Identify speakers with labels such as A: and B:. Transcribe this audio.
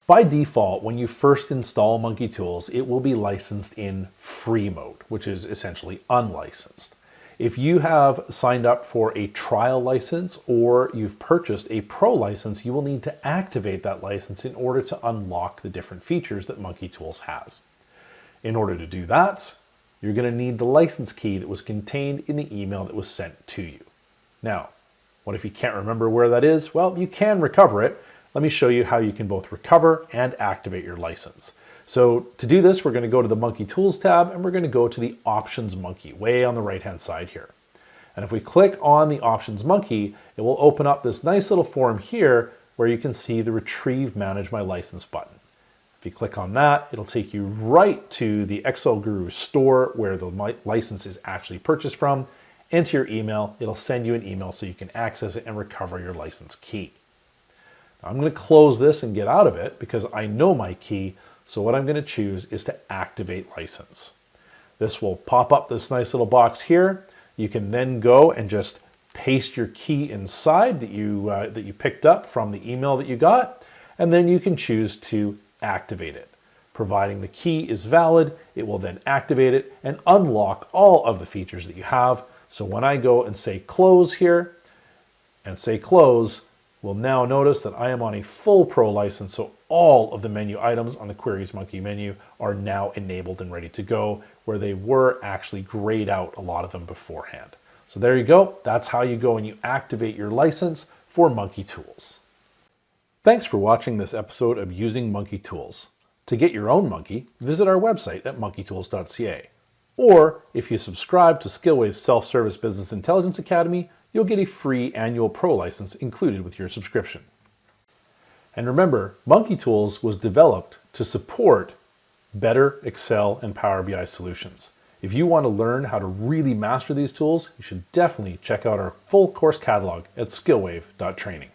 A: By default, when you first install Monkey Tools, it will be licensed in free mode, which is essentially unlicensed. If you have signed up for a trial license or you've purchased a pro license, you will need to activate that license in order to unlock the different features that Monkey Tools has. In order to do that, you're going to need the license key that was contained in the email that was sent to you. Now, what if you can't remember where that is? Well, you can recover it. Let me show you how you can both recover and activate your license. So to do this, we're going to go to the Monkey Tools tab and we're going to go to the Options Monkey way on the right-hand side here. And if we click on the Options Monkey, it will open up this nice little form here where you can see the Retrieve Manage My License button. If you click on that, it'll take you right to the Excel Guru store where the license is actually purchased from. Enter your email, it'll send you an email so you can access it and recover your license key. Now, I'm going to close this and get out of it because I know my key, so what I'm going to choose is to activate license. This will pop up this nice little box here. You can then go and just paste your key inside that you picked up from the email that you got, and then you can choose to activate it. Providing the key is valid, it will then activate it and unlock all of the features that you have. So when I go and say close here and say close, we'll now notice that I am on a full pro license, so all of the menu items on the Queries Monkey menu are now enabled and ready to go, where they were actually grayed out, a lot of them beforehand. So there you go. That's how you go and you activate your license for Monkey Tools. Thanks for watching this episode of Using Monkey Tools. To get your own monkey, visit our website at monkeytools.ca. Or if you subscribe to Skillwave's Self-Service Business Intelligence Academy, you'll get a free annual pro license included with your subscription. And remember, Monkey Tools was developed to support better Excel and Power BI solutions. If you want to learn how to really master these tools, you should definitely check out our full course catalog at skillwave.training.